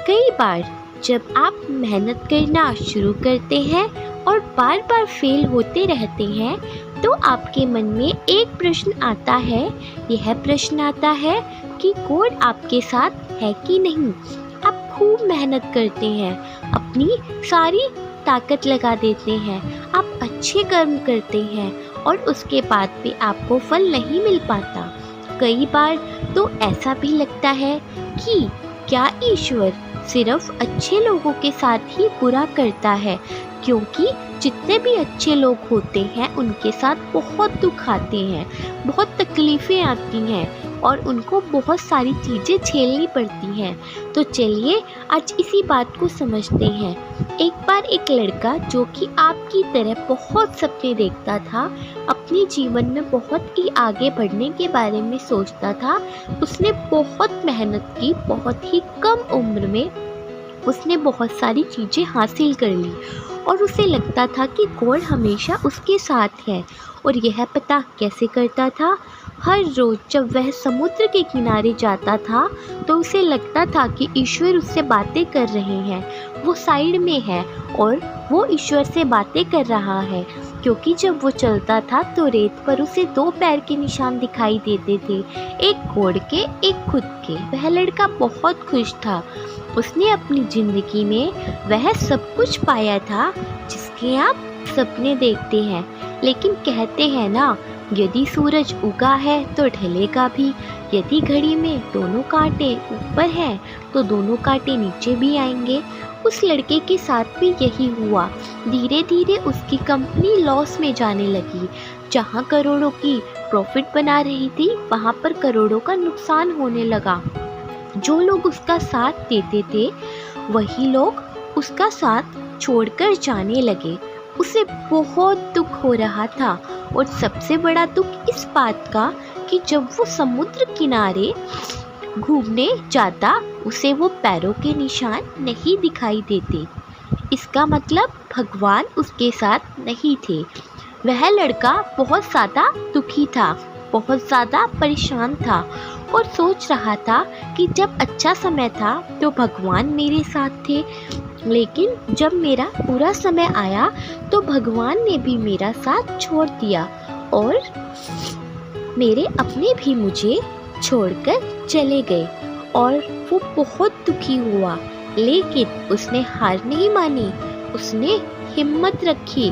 कई बार जब आप मेहनत करना शुरू करते हैं और बार बार फेल होते रहते हैं तो आपके मन में एक प्रश्न आता है। यह प्रश्न आता है कि गॉड आपके साथ है कि नहीं। आप खूब मेहनत करते हैं, अपनी सारी ताकत लगा देते हैं, आप अच्छे कर्म करते हैं और उसके बाद भी आपको फल नहीं मिल पाता। कई बार तो ऐसा भी लगता है कि क्या ईश्वर सिर्फ अच्छे लोगों के साथ ही बुरा करता है, क्योंकि जितने भी अच्छे लोग होते हैं उनके साथ बहुत दुख आते हैं, बहुत तकलीफ़ें आती हैं और उनको बहुत सारी चीज़ें झेलनी पड़ती हैं। तो चलिए आज इसी बात को समझते हैं। एक बार एक लड़का जो कि आपकी तरह बहुत सपने देखता था, अपने जीवन में बहुत ही आगे बढ़ने के बारे में सोचता था, उसने बहुत मेहनत की, बहुत ही कम उम्र में उसने बहुत सारी चीज़ें हासिल कर ली और उसे लगता था कि गॉड हमेशा उसके साथ है। और यह पता कैसे करता था? हर रोज़ जब वह समुद्र के किनारे जाता था तो उसे लगता था कि ईश्वर उससे बातें कर रहे हैं, वो साइड में है और वो ईश्वर से बातें कर रहा है। क्योंकि जब वो चलता था तो रेत पर उसे 2 पैर के निशान दिखाई देते थे, एक गॉड के, एक खुद के। वह लड़का बहुत खुश था। उसने अपनी ज़िंदगी में वह सब कुछ पाया था जिसके आप सपने देखते हैं। लेकिन कहते हैं ना, यदि सूरज उगा है तो ढलेगा भी, यदि घड़ी में दोनों कांटे ऊपर हैं तो दोनों कांटे नीचे भी आएंगे। उस लड़के के साथ भी यही हुआ। धीरे धीरे उसकी कंपनी लॉस में जाने लगी। जहाँ करोड़ों की प्रॉफिट बना रही थी वहाँ पर करोड़ों का नुकसान होने लगा। जो लोग उसका साथ देते थे वही लोग उसका साथ छोड़कर जाने लगे। उसे बहुत दुख हो रहा था और सबसे बड़ा दुख इस बात का कि जब वो समुद्र किनारे घूमने जाता उसे वो पैरों के निशान नहीं दिखाई देते। इसका मतलब भगवान उसके साथ नहीं थे। वह लड़का बहुत ज़्यादा दुखी था, बहुत ज़्यादा परेशान था और सोच रहा था कि जब अच्छा समय था तो भगवान मेरे साथ थे, लेकिन जब मेरा बुरा समय आया तो भगवान ने भी मेरा साथ छोड़ दिया और मेरे अपने भी मुझे छोड़कर चले गए। और वो बहुत दुखी हुआ, लेकिन उसने हार नहीं मानी, उसने हिम्मत रखी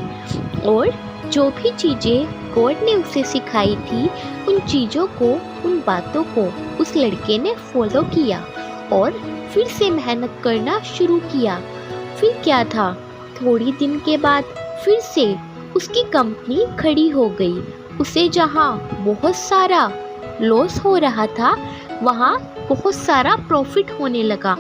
और जो भी चीज़ें गॉड ने उसे सिखाई थी उन चीज़ों को, उन बातों को उस लड़के ने फॉलो किया और फिर से मेहनत करना शुरू किया। फिर क्या था, थोड़ी दिन के बाद फिर से उसकी कंपनी खड़ी हो गई। उसे जहाँ बहुत सारा लॉस हो रहा था वहाँ बहुत सारा प्रॉफिट होने लगा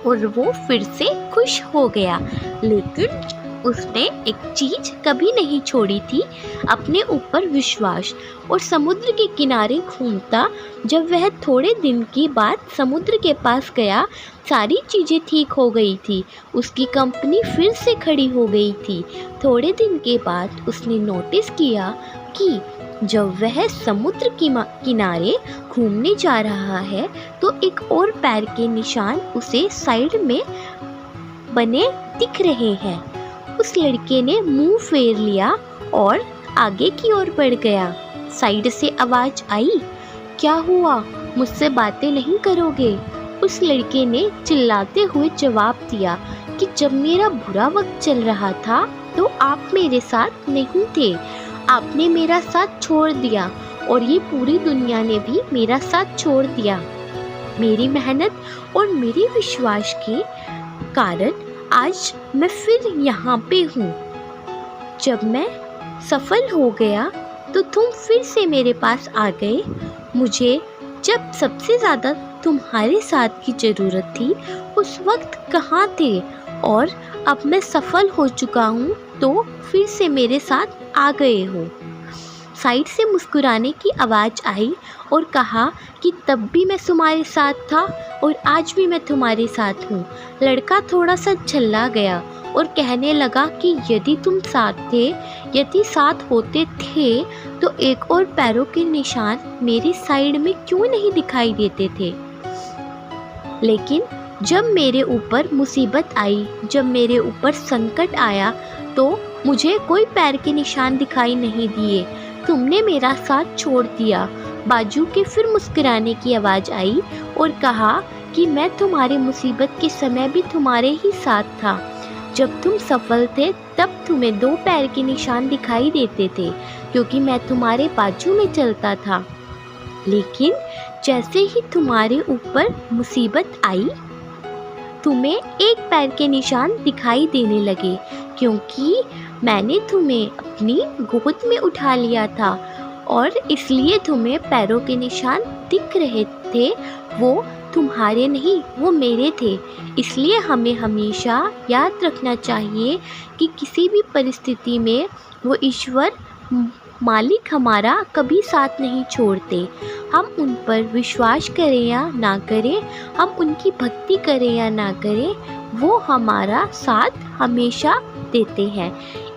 और वो फिर से खुश हो गया। लेकिन उसने एक चीज़ कभी नहीं छोड़ी थी, अपने ऊपर विश्वास। और समुद्र के किनारे घूमता जब वह थोड़े दिन के बाद समुद्र के पास गया, सारी चीज़ें ठीक हो गई थी, उसकी कंपनी फिर से खड़ी हो गई थी। थोड़े दिन के बाद उसने नोटिस किया कि जब वह समुद्र के किनारे घूमने जा रहा है तो एक और पैर के निशान उसे साइड में बने दिख रहे हैं। उस लड़के ने मुंह फेर लिया और आगे की ओर बढ़ गया। साइड से आवाज़ आई, क्या हुआ, मुझसे बातें नहीं करोगे? उस लड़के ने चिल्लाते हुए जवाब दिया कि जब मेरा बुरा वक्त चल रहा था तो आप मेरे साथ नहीं थे, आपने मेरा साथ छोड़ दिया और ये पूरी दुनिया ने भी मेरा साथ छोड़ दिया। मेरी मेहनत और मेरे विश्वास के कारण आज मैं फिर यहाँ पे हूँ। जब मैं सफल हो गया तो तुम फिर से मेरे पास आ गए। मुझे जब सबसे ज़्यादा तुम्हारे साथ की ज़रूरत थी उस वक्त कहाँ थे? और अब मैं सफल हो चुका हूँ तो फिर से मेरे साथ आ गए हो। साइड से मुस्कुराने की आवाज़ आई और कहा कि तब भी मैं तुम्हारे साथ था और आज भी मैं तुम्हारे साथ हूँ। लड़का थोड़ा सा झल्ला गया और कहने लगा कि यदि तुम साथ थे, यदि साथ होते थे तो एक और पैरों के निशान मेरी साइड में क्यों नहीं दिखाई देते थे? लेकिन जब मेरे ऊपर मुसीबत आई, जब मेरे ऊपर संकट आया, तो मुझे कोई पैर के निशान दिखाई नहीं दिए। तुमने मेरा साथ छोड़ दिया। बाजू के फिर मुस्कुराने की आवाज़ आई और कहा कि मैं तुम्हारी मुसीबत के समय भी तुम्हारे ही साथ था। जब तुम सफल थे तब तुम्हें 2 पैर के निशान दिखाई देते थे, क्योंकि मैं तुम्हारे बाजू में चलता था। लेकिन जैसे ही तुम्हारे ऊपर मुसीबत आई, तुम्हें 1 पैर के निशान दिखाई देने लगे, क्योंकि मैंने तुम्हें अपनी गोद में उठा लिया था और इसलिए तुम्हें पैरों के निशान दिख रहे थे। वो तुम्हारे नहीं, वो मेरे थे। इसलिए हमें हमेशा याद रखना चाहिए कि किसी भी परिस्थिति में वो ईश्वर मालिक हमारा कभी साथ नहीं छोड़ते। हम उन पर विश्वास करें या ना करें, हम उनकी भक्ति करें या ना करें, वो हमारा साथ हमेशा देते हैं।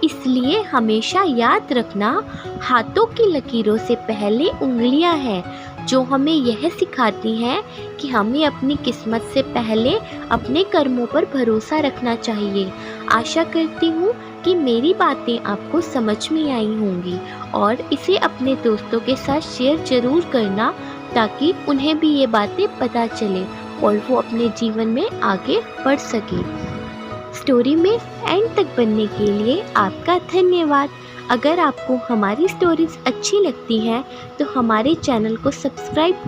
इसलिए हमेशा याद रखना, हाथों की लकीरों से पहले उंगलियां हैं, जो हमें यह सिखाती हैं कि हमें अपनी किस्मत से पहले अपने कर्मों पर भरोसा रखना चाहिए। आशा करती हूँ कि मेरी बातें आपको समझ में आई होंगी और इसे अपने दोस्तों के साथ शेयर ज़रूर करना, ताकि उन्हें भी ये बातें पता चले और वो अपने जीवन में आगे बढ़ सके। स्टोरी में एंड तक बनने के लिए आपका धन्यवाद। अगर आपको हमारी स्टोरीज अच्छी लगती हैं तो हमारे चैनल को सब्सक्राइब कर